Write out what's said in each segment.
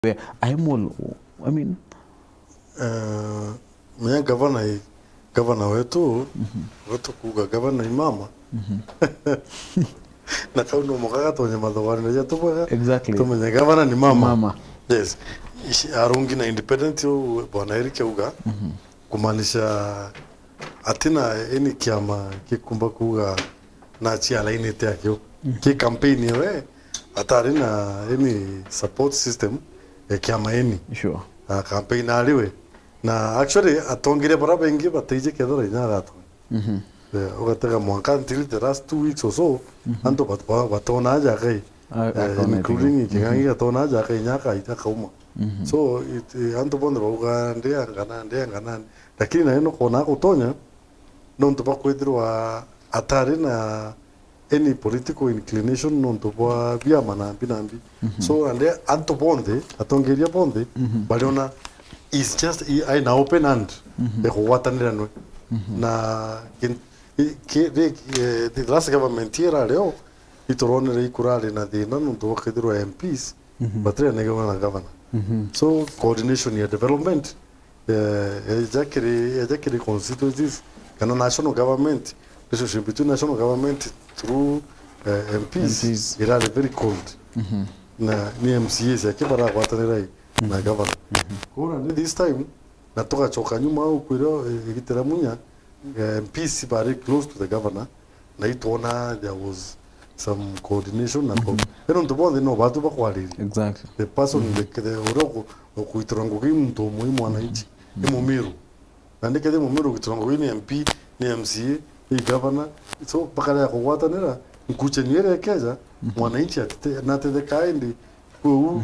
I mean, mwenye gavana wetu kuga gavana imama na kauno mokaka tonye madhawari na jatuwa exactly. to mwenye gavana ni mama. Yes. Arungi na independent yo bwana Erike uga kumaanisha atina eni kiama kikumba kuga na chia laini te akyo ki campaign yewe atari na eni support system kiama eni Sure. Campaign aliwe na actually atongire bara bengi bateje kedora ina gato ugatega mwanka until the last 2 weeks or so anto batona aja kai including kingangi atona aja kai nyaka ita kauma so anto bondro uga ndia ngana lakini na eno kona kutonya non to bakwedrwa atari na any political inclination non to ba bia mana binambi so ande anto bonde atongeria bonde baliona is just I na open hand de Ngwataniro no na the last government era leo itoronere ikurale na de nanu to kedro MPs batre na governor so coordination ya development exactly constituencies kana national government relationship between national government through MPs era very cold na ni MCAs ya kibara Ngwataniro na governor kora this time natoka choka nyuma ukwiro igitera munya MPs very close to the governor na itona there was some coordination na pero ndo bonde no batu bakwaliri Exactly. the person the uroko okuitrango kimto muhimu anaichi ni mumiru na ndike de mumiru kitrango ni MP ni MCA ni governor so bakala ko Ngwataniro nkuche niere keza mwananchi na te kaindi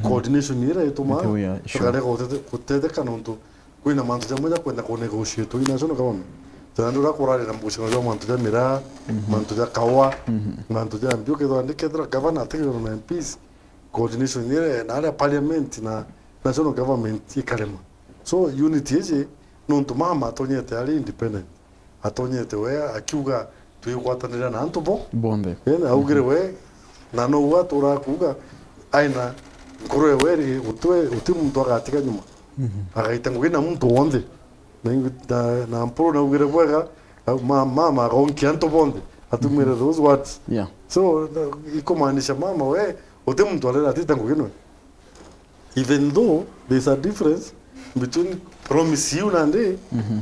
coordination ira etoma kare ko te kanonto kuina mantu jamoja kwenda ko negotiate ina sono kama tandura korale na mbushi ngo mantu ja mira mantu ja kawa mantu ja mbio kedo andike dra governor te no MPs coordination ira na ala parliament na national government ikalema so unity eje non to mama tonyete ali independent atonyete we akiuga tuigwatanira na antobo bonde ena augire we na no wa tora kuga aina ngoro weri utimu mtu akatika nyuma akaitangwina mtu wonde na mporo na ugire bwega mama akonki anto bonde atumire those words so ikomaanisha mama we utimu mtu alera atitangwino even though there's a difference between promise you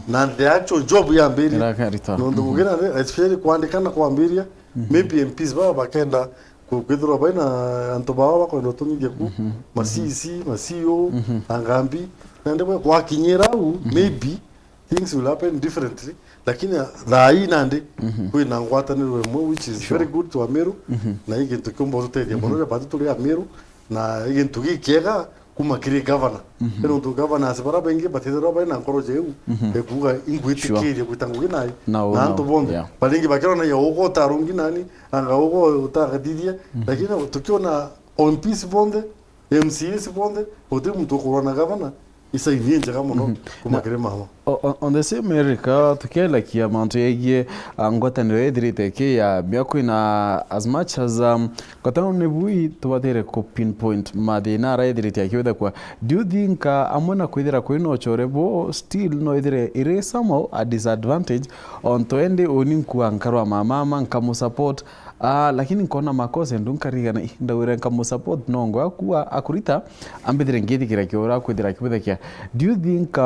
na the actual job ya mbiri no ndo mugina especially kuandikana kwa mbiria maybe MPs baba bakenda kugedro baina antobawa bako ndo tunige ku masisi masio angambi nande kwa kinyerau maybe things will happen differently lakini rai nande kuina Ngwataniro mo which is very good to Ameru na ige tukombo zote ya mono ya patu ya Ameru na ige tugi kiega kuma kiri governor pero to governor asbara bengi batedro baina nkoro jeu e kuga ingwiti kiri kutangugi nai na anto bonde balingi bakero na yogo tarungi nani anga ogo utagadidia lakini tukiona on peace bonde MCS bonde ode mtu korona governor isa ivinje kama no kuma kiri mama on the same America tukiela kia mantu yegie Ngwataniro edrite ke ya biako ina as much as Ngwataniro nebui tubatere ko pinpoint madina ra edrite ya kwa do you think amona kwithira kwino chorebo still no edire ire somehow a disadvantage on to ende oninku ankarwa mama nkamu support lakini nkona makosa ndunkariga na ndawira nkamu support nongo akuwa akurita ambedire ngedi kira kiora kwithira kibudhakia do you think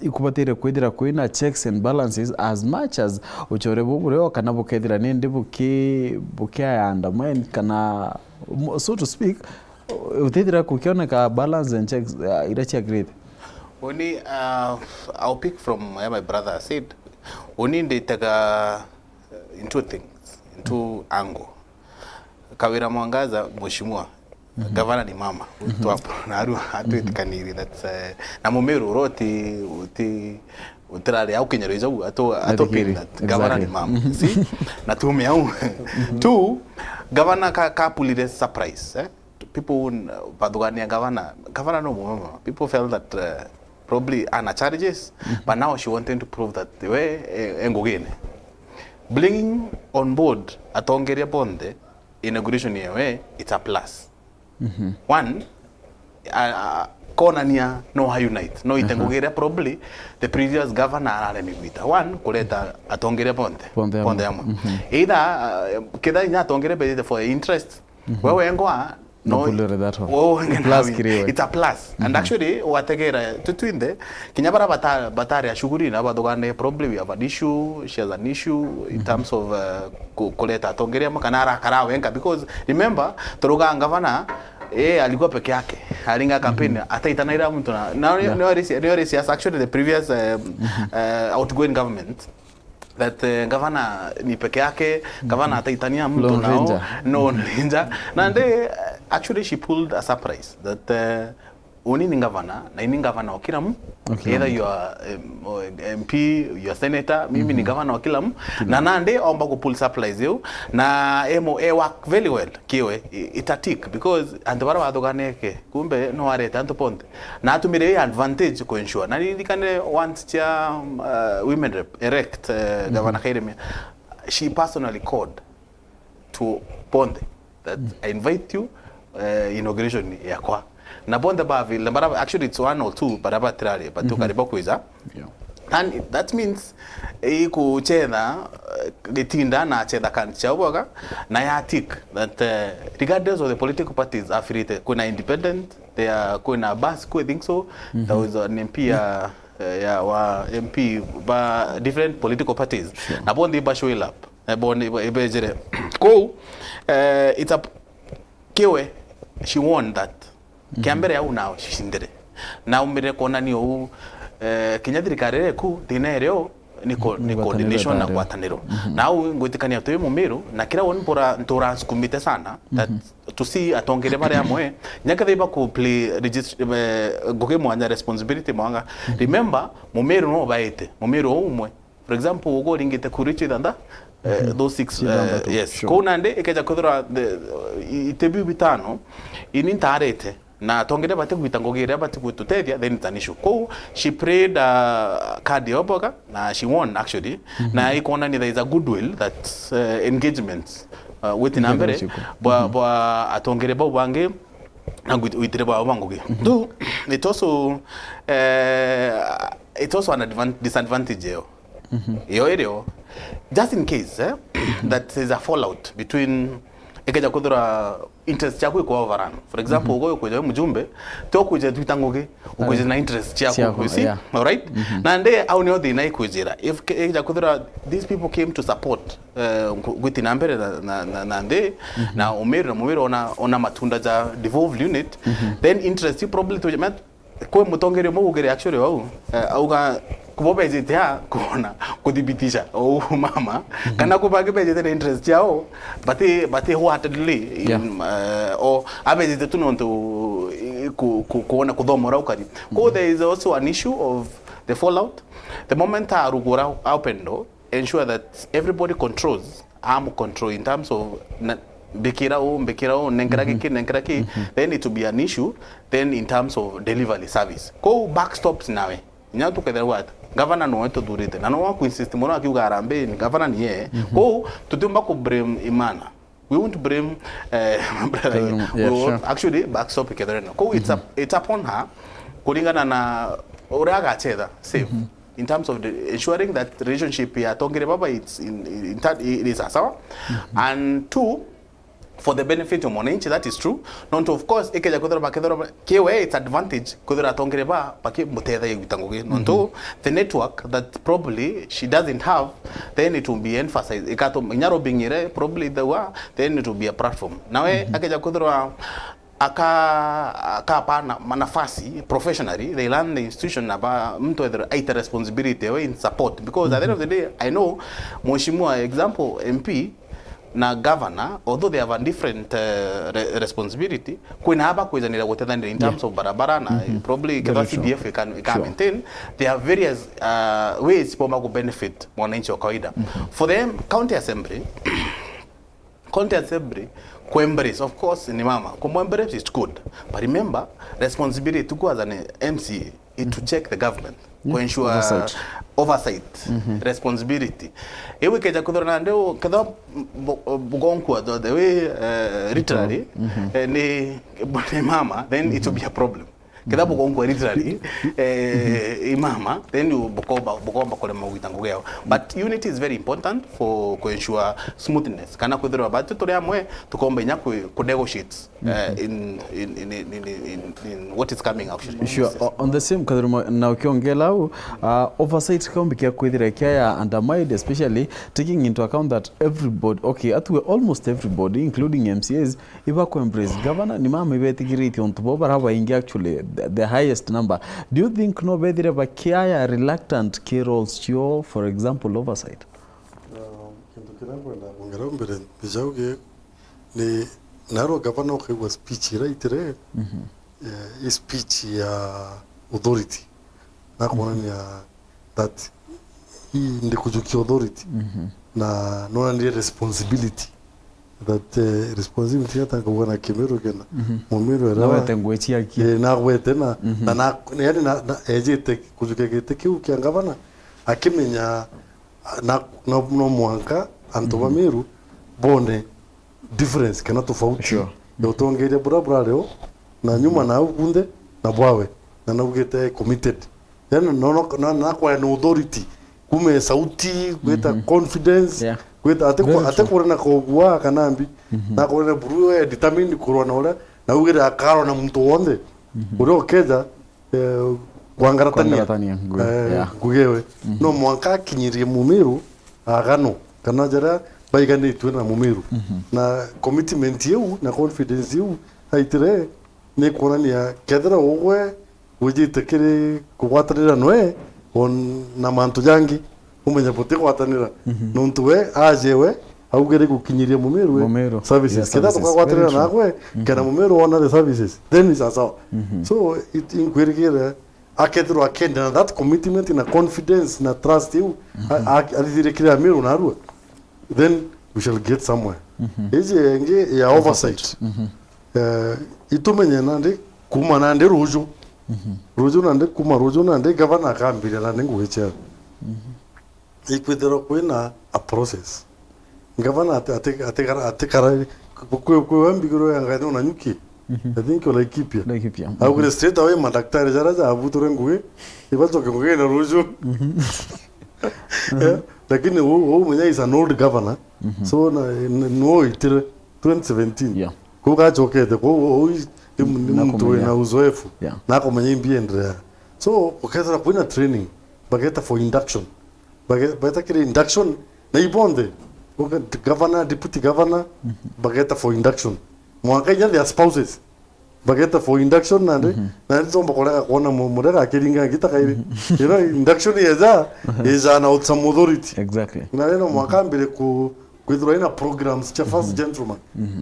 ikubatere kwithira kwina checks and balances as much as uchorebo bureo kana bukethira nende buke andamane kana so to speak utethira kukiona ka balance and checks irachi agree only I'll pick from where my brother said only they take into things into angle Kawira Mwangaza mheshimiwa gavana ni mama tu hapo na aru hatu itikaniri that's na mumeru roti utirale au kinyero izo atopin gavana ni mama see na tume au tu gavana ka pulire surprise people padugania gavana no mama people felt that probably ana charges but now she wanted to prove that they were engogene bringing on board atongeria bonde inauguration yewe it's a plus one konania no unite no itengugire probably the previous governor aramiguita one kuleta atongere ponde yamo either kida nya atongere be for interest wewe ngwa no it's a plus and actually wategera tutwinde kinyabara batari ashuguri na badogane probably we have an issue, she has an issue in terms of kuleta atongere makanara karawenga because remember toroga ngavana alikuwa peke yake alinga campaign ataitana ila mtu na no siasa actually the previous outgoing government that governor ni peke yake governor ataitania mtu nao no ninja na nde actually she pulled a surprise that uni ni governor na ni governor wa kila mtu either you are MP you are senator mimi ni governor wa kila mtu na nande omba ku pull surprise yo na work very well kiwe itatik because andobara badoganeke kumbe no areta antoponte na atumire advantage ko ensure na ndikane want cha women rep erect governor Khairemia she personally called to Ponde that I invite you inauguration yakwa na bonde bavi lambara actually it's one or two baraba trale but tukariba kuiza and that means ku chena litinda na cheda kan chawoga na ya tik that regardless of the political parties affiliated kuna independent they are kuna bas ku think so there was an MP wa MP ba different political parties na bonde ba show up na bonde ibejere ko it's a kiwe she won that kiambere au nao shindire na umire kona ni o kinyathirikare ku dinereo ni coordination na Ngwataniro na ngwitikania tuwe mumiru na kira won pora ntora skumite sana that to see atongere bare amwe nyaka theba ku play goge mwanya responsibility mwanga remember mumiru no baite mumiru umwe for example ugo ringite kurichi danda those six yes sure. Kona nde ikeja kudura itebi bitano inintarete na tongere bate kuitangogere bate kututedia then it's an issue ko she prayed card yoboga na she won actually na ikona ni there is a goodwill that engagement with nambere ba atongere ba wange na uitire ba wangoge do it also an disadvantage yo ero just in case that there is a fallout between ikeja kudura interest yako iko overrun for example ugo kuja mjumbe to kuja twitangoge ugoje na interest yako you see all right na nde au ni odi na ikujira if ikeja kudura these people came to support with nambere na nde na umero ona matunda ja devolved unit then interest you probably to ko mutongere mo ugere actually wao auga kubobe jitia kuona kudhibitisha mama kana kubage beje interest yao bate wholeheartedly or abeje tunonto kuona kudomora ukari ko there is also an issue of the fallout the moment arugura upendo ensure that everybody controls control in terms of Bekirao nenkraki then it will be an issue then in terms of delivery service ko backstops nawe nyatu kedera what governor no to durite na no wa ku insist mono akiuga arambe ni governor ni ye ko tutumba ku blame imana we won't blame actually backstop kedera ko it's upon her kulingana na uraga cheda safe in terms of ensuring that relationship ya tongere baba it's in it is asawa and two for the benefit of mwananchi that is true not of course ikeja kudura kewe it's advantage kudura tongere ba paki mutedha yitangoge nonto the network that probably she doesn't have then it will be emphasized ikato nyaro bingire probably the wa then it will be a platform nawe akeja kudura aka nafasi professionally they learn the institution about mtu aita responsibility in support because at the end of the day I know mheshimiwa example MP na governor although they have a different responsibility kuna haba kuizanira wote than in terms of barabara na probably kwa CDF can maintain there are various ways for to benefit mwananchi wa kawaida for them county assembly embrace, of course, ni mama. Embrace is good. But remember, responsibility to as an MCA is to check the government, to ensure oversight, responsibility. Ewe keja kudhona ndeo kada bugonkwa the way literally ni mama, then it will be a problem. Kada bugonkwa literally imama, then you bukomba kule mawitangugeo. But unity is very important for to ensure smoothness. Kana kudhona batu tole amwe tukomba nya ku negotiate in what is coming actually. Sure. On the same kadhuruma na ukiongela oversight kombi kia kwithira kia undermined, especially taking into account that everybody, almost everybody including MCAs iba ko embrace governor ni mama ibetigiriti on tubo baraba ingi actually the highest number. Do you think no bedire bakia reluctant key roles cho, for example, oversight? Kintu kinakwenda ngara mbere bijauge ni naro governor kwa speech right speech ya authority na kuona ya that hii ndi kujuki authority na no ndi responsibility that responsibility hata kwa na Kimero kena Mumiru era na tengwechi aki na wete na yani na ejete kujukegete kiu kiangavana akimenya na no mwanka antoba Meru bone difference kana tofauti yo tongeria bura leo na nyuma na ukunde na bwawe na ugete committed yani na kwa no authority kume sauti kweta confidence kweta ate na kogwa kanambi na kwa buru determined kurwana ola na ugere akaro na mtu wonde uro keza kwangaratania gugewe no mwanka kinyirie Mumiru agano kana jara baigane itu na Mumiru na commitment yeu na confidence yeu haitire ne konania kedra ogwe wiji tekere kuwatanira noe on na mantu jangi umenya pote kuwatanira nontuwe ajewe augere kukinyiria Mumiru services keda to kuwatanira nakwe kana Mumiru ona the services then is also so it inquire akedro akenda that commitment na confidence na trust you alidire kila Mumiru narua then we shall get somewhere eje nge ya oversight itumenye nande kuma nande rujo nande kuma rujo nande governor akambira nande nguhecha ikwithero kwina a process governor atekara kwa mbigiro yanga na nyuki I think Laikipia au straight away madaktari jaraja abutore nguhe ibazoke nguhe na rujo lakini mwenye is an old governor so no itire 2017 kuka chokete ko mtu na uzoefu na kwa mwenye mbiendrea so ukataka kuina training bageta for induction bageta kile induction na ibonde governor deputy governor bageta for induction mwaka ya their spouses bageta for induction na nzomba kolega kuona mudera akiringa kitakaire ira induction is an outside authority exactly na leno mwaka mbele kwithura ina programs cha first gentleman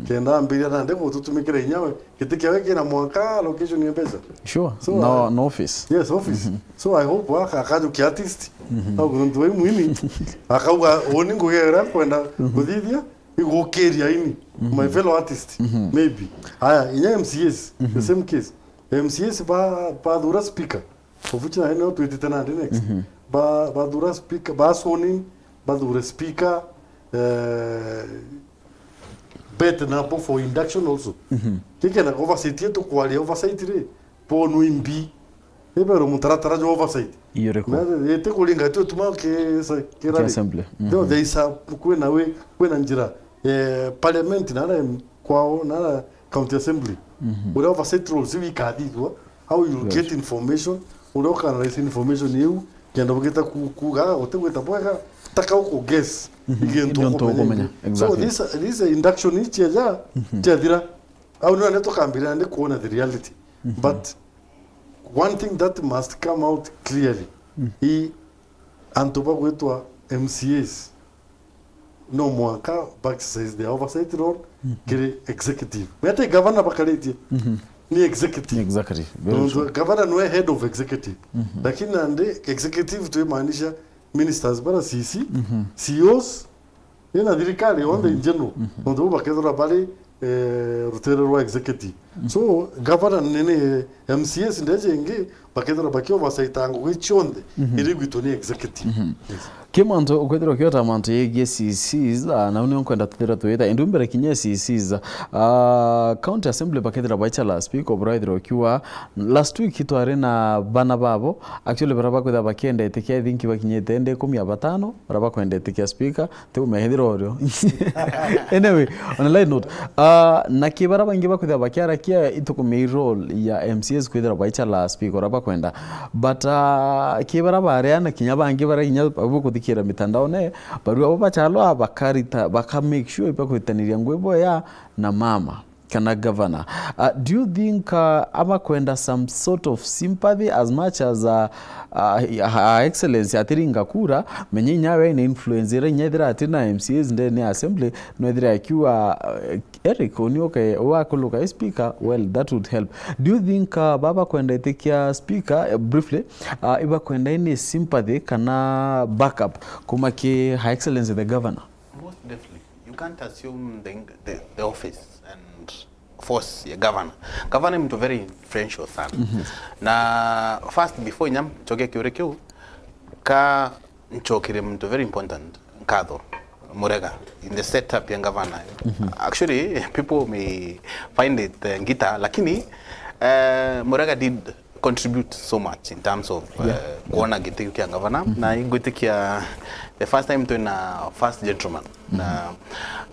kenda mbele na ndego tutumikire nyawe kitikiwe kina mwaka location ya pesa sure so no office yes office so I hope akajo ki artist au kuntuwe muhimi akauga oningo yera kwenda kuthithia igukeria ini my fellow artist maybe haya inya MCS the same case MCS ba dura speaker ofuchina heno tweet na next ba dura speaker ba sonin ba dura speaker bet na po for induction also kike na oversight to kwali oversight re po nuimbi ebero mutratara jo oversight yureko na ete kulinga tu tuma ke sa kirali assembly do they sa kwena we kwena njira parliament na kwao na county assembly ura oversight rules we kadi how you get information ura kana information you kenda bugeta kuga otegweta boga taka uko guess igento kumenya exactly so this induction is chadira au no neto kambira ndi kuona the reality but one thing that must come out clearly he antoba kwetwa MCAs no mwaka back says the oversight role kire executive mete governor bakaleti ni executive governor no head of executive lakini ande executive tu maanisha ministers bara CC CEOs ina dirikali on the general ndo bakethora bali rutere rwa executive so governor nene MCS ndejenge bakethera bakio basaitango gwichonde iri gwitoni executive kimanto ukwethira kiota manto yegie CCs na uni onkwenda tuthira tuita indumbere kinye CCs county assembly bakethira bachala speaker obraithira kiwa last week itware na bana babo actually baraba kwetha bakenda etikia thinki bakinyete ende 15 baraba kwenda etikia speaker tegumehithira orio anyway on a light note na kibara bangi bakwetha bakiara kia itukumei role ya MCS kwethira bachala speaker baraba kwenda but kibara bareana kinya bangi bara kinya abuko kira mitandao ne barua abo bachalo abakarita baka make sure ipakwitaniria ngwebo ya na mama kana governor do you think ama kwenda some sort of sympathy as much as excellence atiringa kura menye nyawe ni influencer nyedira atina MCs ndene assembly no edira akiwa Eric onioke wakuluka speaker well that would help. Do you think baba kwenda itikia speaker briefly iba kwenda ini sympathy kana backup kumaki her excellence the governor? Most definitely. You can't assume the office and force ya governor. Governor mtu very influential sana. Na first before nyam choke kiurekeu ka nchokire mtu very important nkadho Murega in the setup ya governor. Actually people may find it ngita lakini Murega did contribute so much in terms of kuona gitiki ya governor na gitiki ya the first time to na first gentleman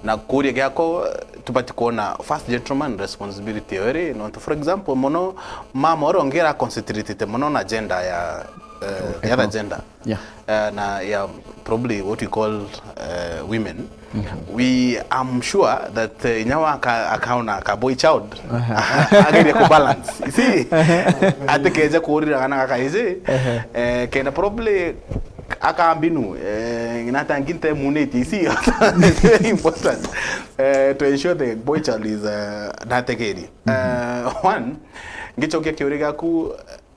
na kuria yako tupati kuona first gentleman responsibility ore no for example mono mama orongera concentrated mono na agenda ya the other gender na ya probably what we call women I'm sure that nyawa akaona ka boy child agire ko balance you see atekeje kurira kana kaize kena probably akambinu inatanginte muneti see it's very important to ensure the boy child is natekeri one ngichokia kiuriga ku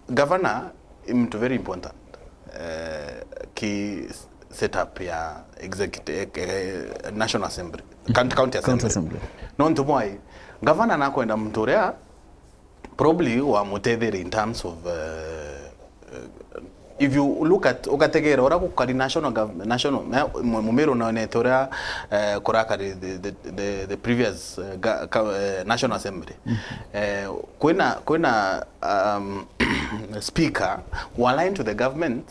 governor mtu very important ki setup ya executive national assembly county assembly no ntumwai governor nakwenda mtorea probably wa mutetheri in terms of if you look at ukategera ora kukari national mumero na netorea koraka the previous national assembly kwena speaker who aligned to the government.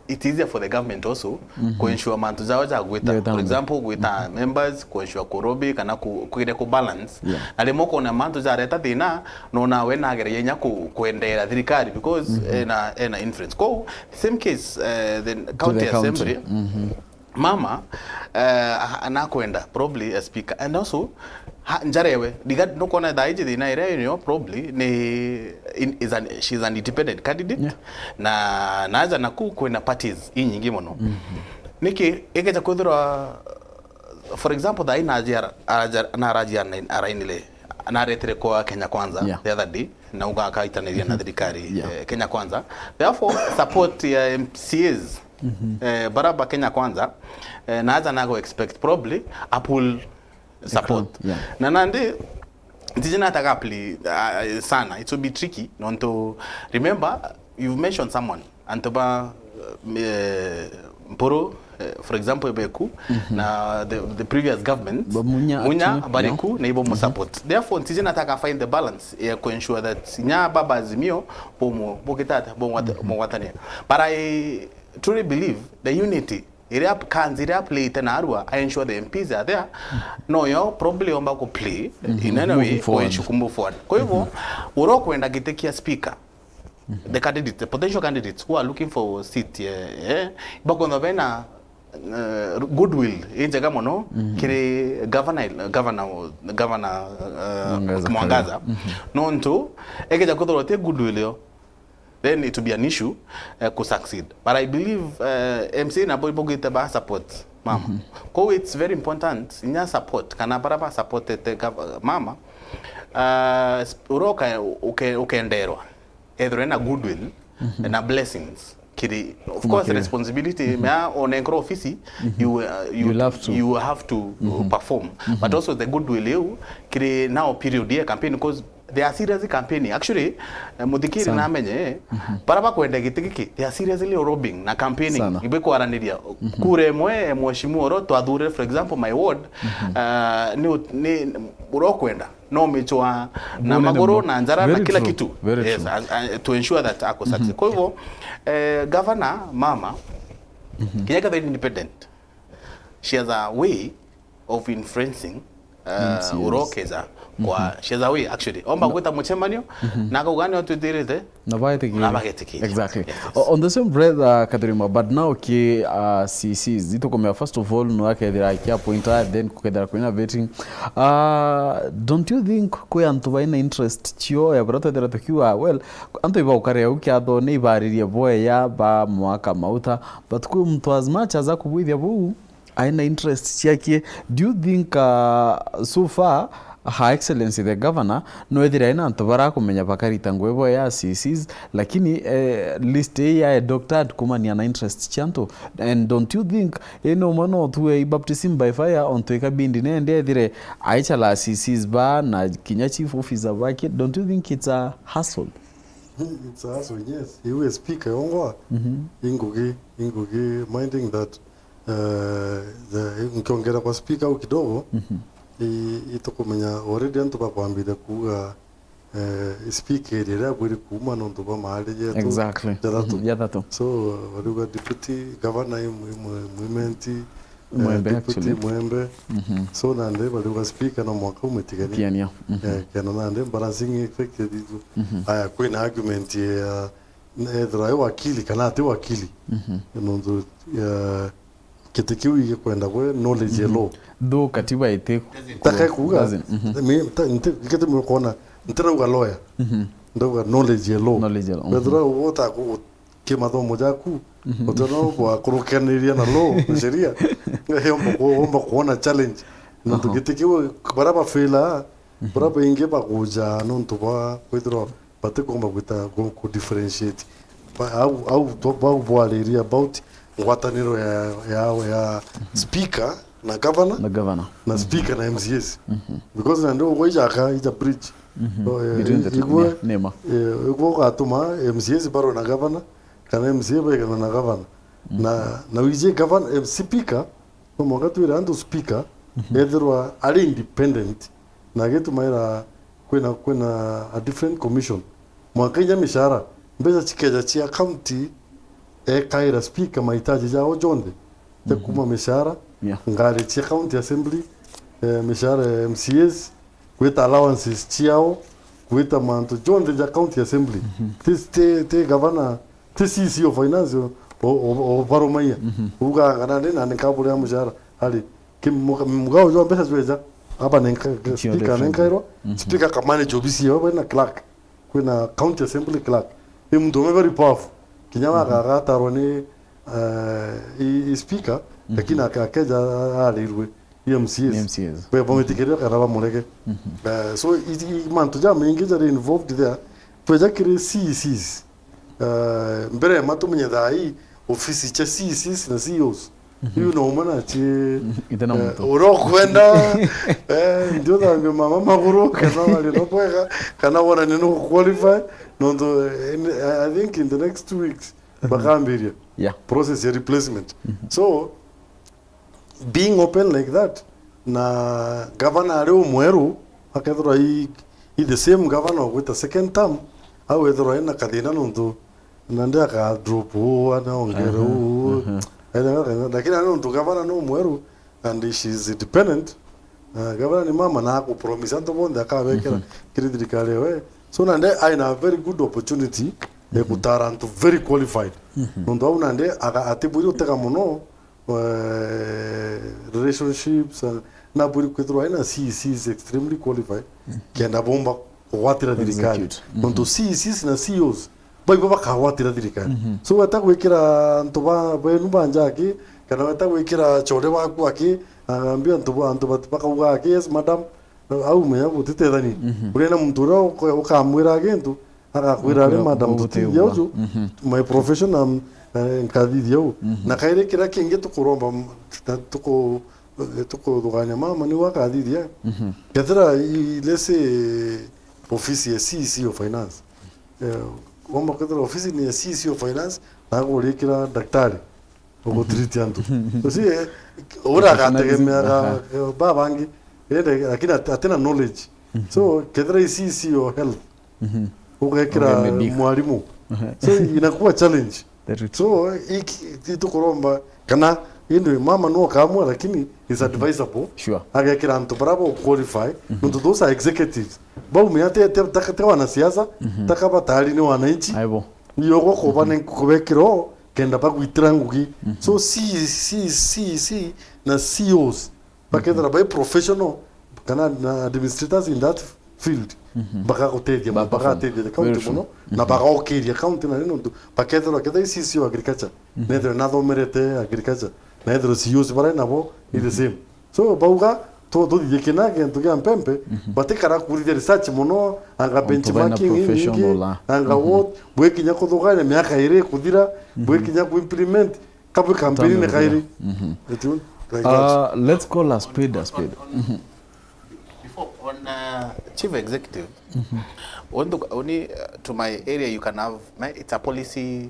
It's easier for the government also to ensure mantu zao za gweta for example gweta members to ensure korobi kana kuire ku balance na lemoko na mantu za reta dina no na we na gere yenya kuendera thirikari because na influence ko same case the county assembly mama anakwenda probably a speaker and also njarewe diga no kona daiji dina ire probably she's an independent candidate na naza naku kwena parties inyingi mono niki ekeja kuthura for example da ina na rajia na arainile na retere kwa Kenya Kwanza the other day na uga akaitaniria na thirikari Kenya Kwanza therefore support ya MCAs baraba Kenya Kwanza naza nago expect probably apple support na nande tijina takapli sana it will be tricky not to remember you've mentioned someone antoba mporo for example beku na the previous government munya bariku na ibo support therefore tijina taka find the balance to ensure that nya baba azimio bomo bokitata bomo watania but I truly believe the unity area play tenarwa I ensure the MPs are there no yo probably omba ko play in any way when you move forward kwa hivyo urokwenda gitekia speaker the candidates the potential candidates who are looking for seat bakono bena goodwill injega mono kire governor Mwangaza no nto ekeja kuthorote goodwill yo then it will be an issue to succeed. But I believe MC na boy bogita ba support mama. It's very important in your support. Kana baraba support mama. Uroka ukenderwa. Either na goodwill na blessings. kiri of course responsibility mea on enkro office you have to perform but also the goodwill you kiri now period ya campaign because they are seriously campaigning actually muthikiri na menye baraba kwenda gitigiki they are seriously robbing na campaigning ibe kwaraniria kure mwe mheshimiwa ro twadhure for example my ward ni urokwenda no mechoa na magoro na njara na kila kitu yes to ensure that ako success kwa hivyo governor mama Kinyaka the independent she has a way of influencing urokeza kwa she has a way actually omba kweta muchemanio na kugani watu direte na bagetiki exactly yes. On the same breath Katerima but now ki CC zito komea first of all no akethira kia pointer then kukethira kuina vetting don't you think kwa antu baina interest chio ya brato thera tukiwa well antu iba ukare ukia tho ni ibaririe boye ya ba mwaka mauta but kwa mtu as much as akubwithia bu aina interest chiakie do you think so far Her Excellency the Governor no ethira ina antu barakumenya bakarita ngwebo ya CCs lakini list ya doctor kumania na interest chanto and don't you think mano tuwe baptism by fire on to ikabindi nende ethire aicha la CCs ba na kinya chief officer bake don't you think it's a hassle? It's a hassle, yes. You speak ongo ingugi minding that the nkiongera kwa speaker au kidogo itokumenya already antu bakwambira kuga speaker ira buri kuma no ntuba mahali yetu exactly yatatu so waduga deputy governor movement Mwembe Mwembe so nande waduga speaker no mwaka umetigani piania kana nande balancing effect ditu aya kwina argument ya edra wakili kana ate wakili no ndo kitikiwi kwenda kwa knowledge law do katiba ite takakuga kete mkona ntera uga lawyer ndo knowledge law pedro wota ku kimatho moja ku otono kwa kurukaniria na law sheria omba kuona challenge no tukitikiwa baraba fela baraba inge ba kuja no ntuba pedro batikomba kuta ku differentiate au to ba boaleria about Ngwataniro ya speaker na governor na speaker na MCS because ndio ngoja ita bridge between the two nema kwa atuma MCS baro na governor kana MCS baro na governor na wije governor speaker kwa wakati ile ando speaker edrwa ali independent na getu maira kwena a different commission mwakenya mishara mbeza chikeja chia county kaira speaker mahitaji yao jonde kuma mishara ngari chia county assembly mishara MCS kuita allowances chiao kuita manto jonde ja county assembly te governor te CC of finance o baromaya uga ngana na nkabule ya mishara hali kimugao jo pesa zweja aba nenka speaker nenkairo speaker ka manage obisi yo na clerk kuna county assembly clerk mtu very powerful kinyama kataroni speaker lakini akakeja alirwe MCS we bometikere karaba muleke so mantu jama ingeja involved there pweja kire CCs mbere matu mwenye dai ofisi cha CCs na CEOs you know mana che uro kwenda ndio da mama maguru kana wale nopweka kana wana neno qualify no I think in the next 2 weeks bakambiria process ya replacement so being open like that na governor leo mweru akethora i the same governor with the second term au ethora ina kadina ndo nande aka drop ana ongero lakini ano ndo governor no mweru and she's independent governor ni mama na ku promise ndo bonde akawekera kiridikale we so nande aina a very good opportunity de kutaranto very qualified ndo nande aka atiburi uteka mono relationships na buri kwetro aina CC is extremely qualified kenda bomba kwatira dirikali ndo CC na CEOs bai baba kwatira dirikali so watakwekira ntoba benu banjaki kana watakwekira chole waku aki ambia ntoba paka waki yes madam au meya butite dani urena mtura ukamwira gentu akakwira ari madam tutiyaujo my profession am nkadithio na kaire kira kingi tukuromba tuko duganya mama ni wakathithia kethira lese office ya CC of finance wamba kethira office ni ya CC of finance na kurikira daktari ogo treat yantu so ora kategemea babangi lakini atena knowledge so kethira CC of health ukekira mwalimu so inakuwa challenge so iki tukuromba kana ino mama no kamwa lakini is advisable agekira antu bravo qualify ndo those are executives bau miate takate wana siasa takaba tali ni wananchi aibo yogo kobane kubekiro kenda bagwitira ngugi so si na CEOs bakendra by professional kana na administrators in that field baka kotedia baka tedia county mono na baka okiria county na nino paketro kada CCO agriculture nedre na do merete agriculture nedre CEOs bara na bo the same so bauga to dikena ke ntuke ampempe batekara kuri research mono anga benchmarking anga what bwekinya kodogane miaka ire kudira bwekinya ku implement kabu campaign ne kairi let's call a spade on chief executive only to my area you can have it's a policy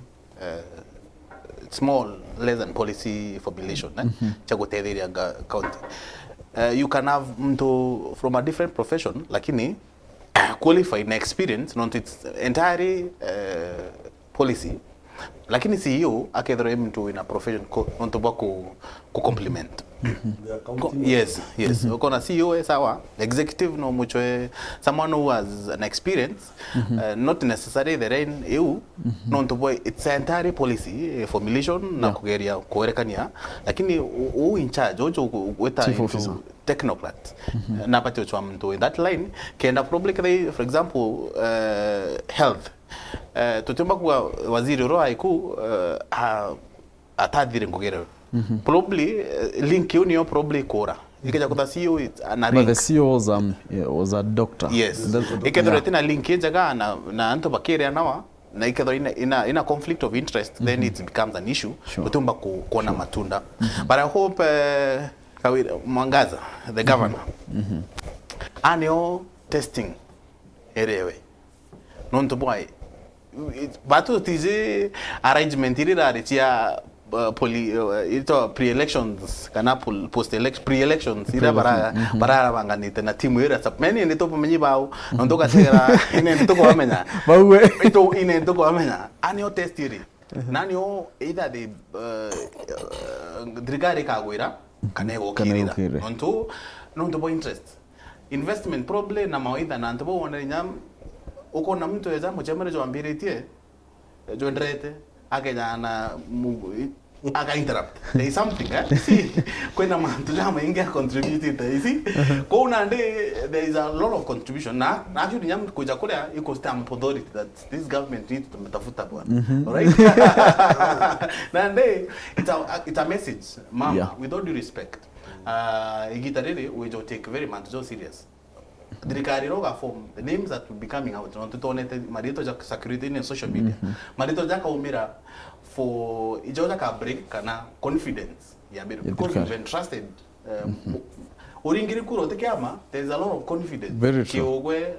small less than policy formulation chagoteria county you can have mtu from a different profession lakini qualified na experience not its entirely policy lakini CEO akethro mtu in a profession onto ku complement yes ukona CEO sawa executive no mucho someone who has an experience not necessarily the rain eu no to boy it's entirely policy formulation na kugeria kuerekania lakini who in charge ojo weta technocrat na pati chwa mtu in that line kenda probably for example health tutumba kwa waziri roa iku atadhire ngogero probably link union probably kora ikaja kuta CEO na but the CEO was a doctor yes ikadro tena link jaga na anto bakere nawa na ikadro ina conflict of interest then it becomes an issue tutumba kuona matunda but I hope Mwangaza the governor annual testing erewe non to boy batu tize arrangement irira retia ito pre-elections kana post-election pre-elections ira bara banganite na timu ira sapmeni ndito pomenyi bao ndoka tera ine ndito amenya bawe ito ine ndito amenya anio test iri nanio either the drigari kagwira kana go kirira nonto bo interest investment probably na mawaidha na nto bo wonanya uko na mtu eza mchemere jo ambiritie jo ndrete akenya na aga interrupt there is something see kwena mtu jama ingia contributed see ko nande there is a lot of contribution na actually nyam kuja kule iko stamp authority that this government needs to mtafuta bwana all right nande it's a message mama with all due respect igitarere we do take very much so serious Dirikari roga form the names that will be coming out on tutonete marito ja security in social media marito ja kaumira for ijoja ka break kana confidence ya Ameru because we've been trusted oringiri kuro tekiama there is a lot of confidence kiogwe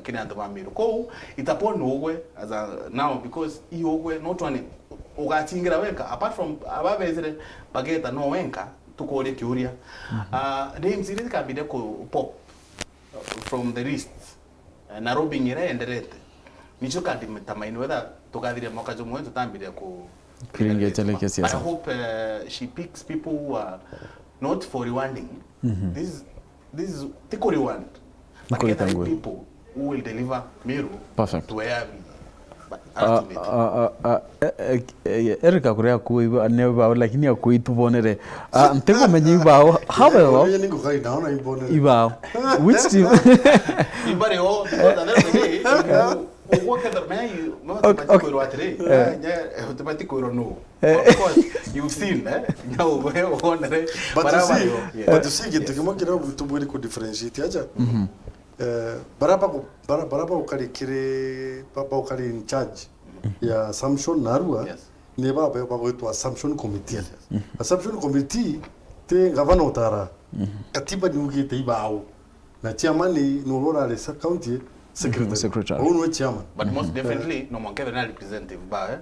kinando Ameru ko itapona ogwe as a now because iogwe not one ugatingira wenka apart from ababezere bageta no wenka tukore kiuria names ile kabide ko pop from the wrist Nairobi ngire enderete nicho kandi metamaini whether tukadhire mwaka jumwe tutambire ku kiringe chale kesi I hope she picks people who are not for rewarding this is take reward but people who will deliver Meru perfect to where Erika kuria kuiba neba lakini akuitubonere ntego menyi bao hawe yeye ningo kai naona ibonere ibao which team ibare o da o que dorme no automático ro atre ya automático ro no of course you've seen no we onere but you see que tukimokira tuburi ku differentiate aja baraba ukali kire baba ukali in charge ya assumption narua ne baba to assumption committee assumption committee te gavana utara katiba ni ugite ibao na chairman ni norora le county secretary ono chairman but most definitely no one can representative ba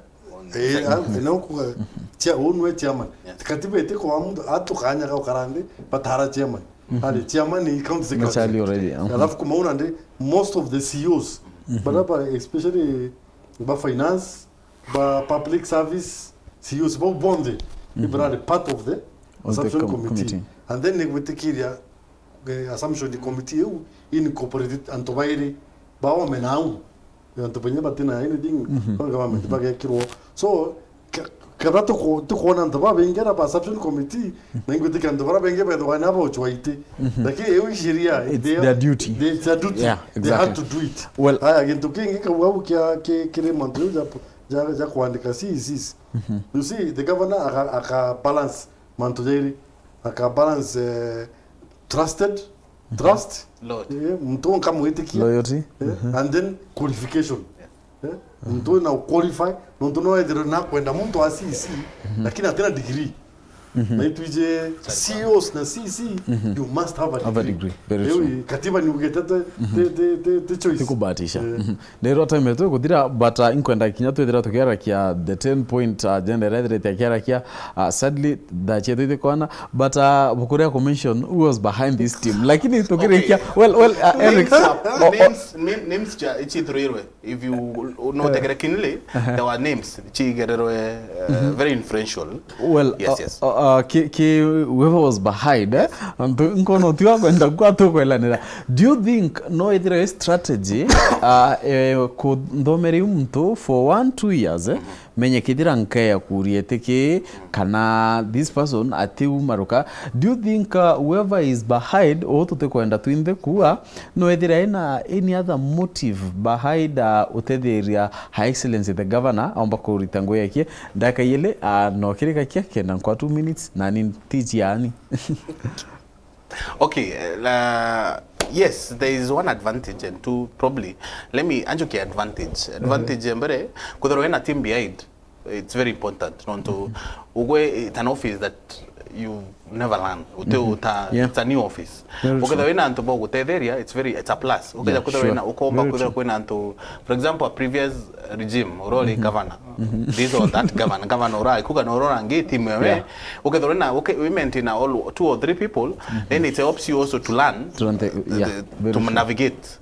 no ku chia ono chairman katiba ite ko amu atukanya ka karande batara chairman ali chairman ni county secretary already alafu kuma unande most of the CEOs baraba especially ba finance ba public service CEOs ba bonde ibra part of the assumption committee and then negwetikiria assumption committee incorporated antobairi ba o menau antobanya batina anything government ba kiro so kabato ko to kona ndoba bengera ba assumption committee negwetika ndoba bengera ba wana ba choite lakini ewe sheria their duty yeah, exactly. They had to do it well again to kingi ka wabu kire mantu ja kuandika si you see the governor aka balance mantu jairi aka balance trust mtu kama wetiki loyalty and then qualification mtu na qualify mtu no edero na kwenda mtu asisi lakini atena degree na ituje CEOs na CC you must have a degree very true katiba ni ugetete the choice kubatisha lero time to kudira but inkwenda kinya to dira tokera kia the 10 point agenda rather tokera kia sadly da cheto kona but bukuria commission who was behind this team lakini tokera kia well Eric names cha ichithroirwe if you know the kinle there were names chigererwe very influential well yes whoever was behind nkono tiwa kwenda kwa to kwelanira do you think no either strategy kundhomeri mtu for 1-2 years menye kidira nkaya kurieteke kana this person atiu maruka do you think whoever is behind or to kwenda twinde kuwa no either any other motive behind utetheria high excellency the governor amba kuritango yake ndaka yele no kirika kyake na kwa 2 minutes na ni tijiani okay yes, there is one advantage and two probably. Let me anjoke advantage mbere kudhoro na team behind. It's very important not to ugwe it's an office that you never learn. It's a new office. Ukidhoro na nto bogo tetheria it's a plus. Ukidhoro kudhoro na ukomba kudhoro na nto for example a previous regime role governor. This or that governor ora kuka no ora nge team we. Ukidhoro na we maintain all 2 or 3 people then it helps you also to learn to navigate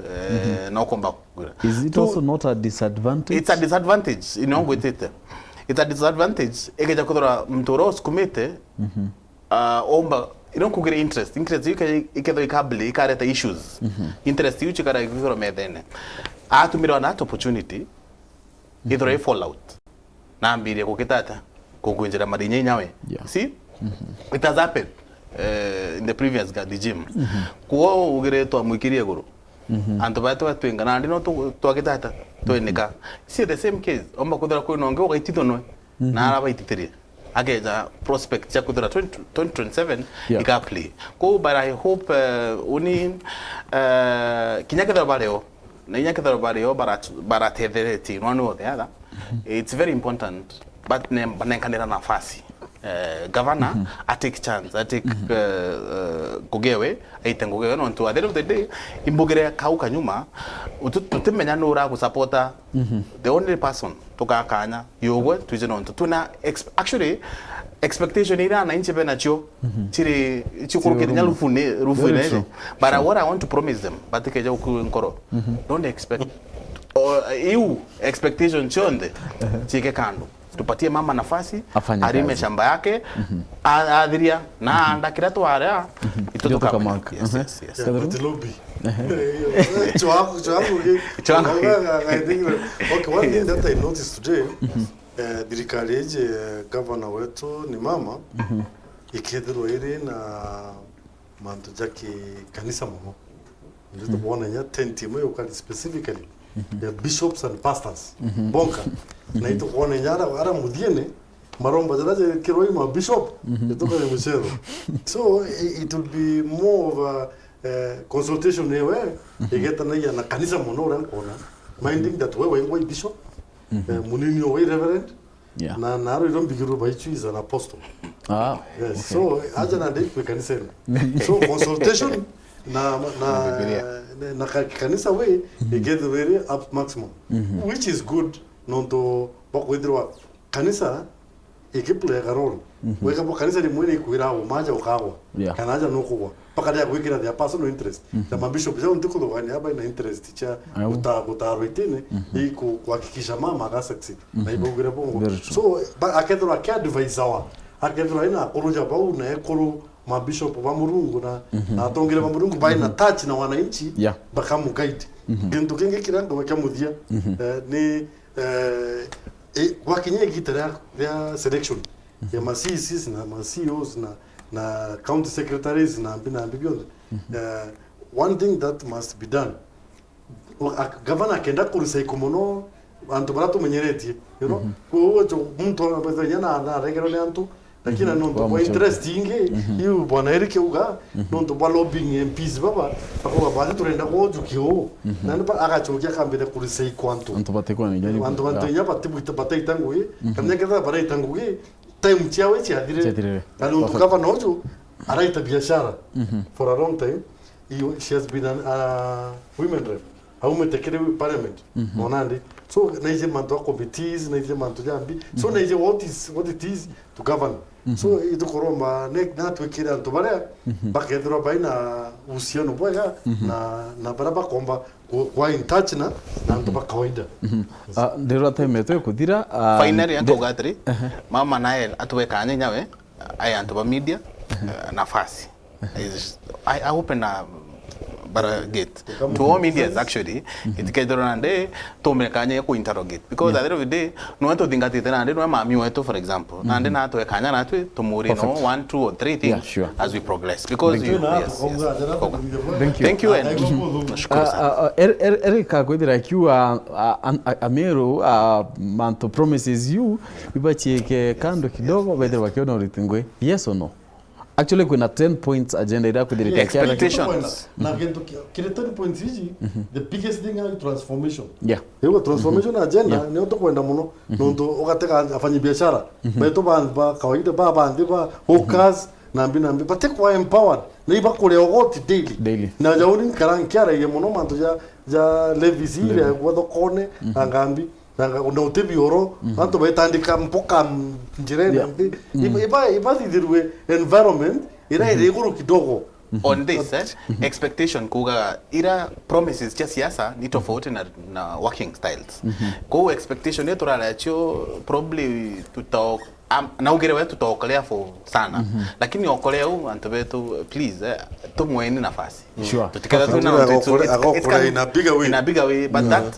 na ukomba. Is it also not a disadvantage? It's a disadvantage in ongo itete. It's a disadvantage egeja kudhora mtoro skumete omba don't kugira interest ikedo ikabli ikareta issues interest yuchi kara ikoro medene atumira na opportunity idhora fallout na ambire kokitata kugwenjera madinye nyawe see it has happened in the previous regime kuo ugire to amwikirie guru anto bato atwenga na ndino to akitata to enika see the same case omba kudhara ko nonge okaititono na araba ititirie ageja prospect ya kudhara 2027 ikaplay ko but I hope uni kinyakadhara bareo na inyakadhara bareo barathethereti one or the other it's very important but nenkandira nafasi governor atake chance atake kugewe aitengugewe no to at the end of the day imbugire kauka nyuma tutemenya no ra kusupporta the only person tukakanya yogwe tuje no tuna actually expectation ira na inche benacho chiri chikurukira nyalufune rufune but what I want to promise them batikeja ukunkoro don't expect you expectation chonde chike kando tupatie mama nafasi arime shamba yake adhiria na andakira tu area itotoka kama yes the lobby I think okay one thing that I noticed today dirikareje governor wetu ni mama ikedro ere na manto jaki kanisa mamo ndio tuona ya tent moyo kali specifically the bishops and pastors bonka na ito kuona nyara ara mudiene maromba jaraje kiroi ma bishop itoka ni mchezo so it will be more of consultation yewe igeta na ya na kanisa mono ran kona minding that wewe ngoi bishop munini we reverend na naro iron bigiru by is an apostle yes, okay. So aja na date we kanisa so consultation na kanisa we get very up maximum which is good nonto bakwedwa kanisa ikiplay a role weka bo kanisa ni mwene kuira o maja okawa kanaja no kuwa pakada kwikira their personal interest the bishop ja ndiko lokani aba ina interest cha uta roitine iko kuhakikisha mama ga succeed na ibo gira bongo so akedro akadvise our akedro ina kuruja bau na ekuru mabishop ba murungu na tongere ba murungu ba ina touch na wananchi bakamu guide kintu kingi kiranga wakamudia ni wakinye gitara ya selection ya CCs na CEOs na county secretaries na beyond one thing that must be done governor kenda kurisa ikomono antu barato menyereti you know ko jo mtu anabeza na regero le antu lakini nondo kwa interesting yu bwana Erike uga nondo ba lobbying MPs baba ako baadhi turenda ko jukio nani ba agachokia kambele kurisa ikwantu antu batekwa ni gani antu bantenya batibuita bataitangu kamnya kenda baraitangu time chiawe chiadire alo tukava nojo araita biashara for a long time she has been a women rep aumetekere parliament monandi so naije manto committees naije manto jambi so naije what it is to govern so itu koroma na twekira anto bare bakedro baina usiano boya na baraba komba kwa in touch na anto ba kawaida ndero temeto kudira finally yanko gatri mama naye atwekanye nyawe aya anto ba media nafasi I open a bara gate to all medias actually it kedro nande to mekanye ku interrogate because at the end of the day no want to think at it nande no mami wetu for example nande na to ekanya na to muri no 1 2 or 3 things as we progress because thank you and Erika kwedira kiwa Ameru manto promises you bibachieke kando kidogo bedre wakiona uritingwe yes or no. Actually kuna 10 points agenda ida kudirika expectations na gento kile 10 points hiji the biggest thing is transformation hiyo transformation agenda ni to kwenda muno ndo ukateka afanye biashara beto ba kawaida ba hawkers nambi batekwa empowered na iba kule ogoti daily na jauni karankiara ye muno manto ja levis ile kwa dokone angambi nanga unotebi oro anto betandika mpoka njirene iba didirwe environment ira ireguru kidogo on this expectation kuga ira promises cha siasa ni tofauti na working styles ko expectation yetu ralacho probably tutalk na ugerewe tutaokolea for sana lakini okolea huu antobetu please tumweni nafasi tutikana tuna in a bigger way but that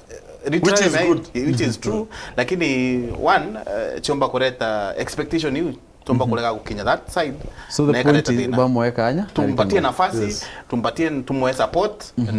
which is good which is true lakini one chomba kureta expectation you tumba kulega kukinya that side so the point is bamweka anya tumpatie nafasi tumpatie tumwe support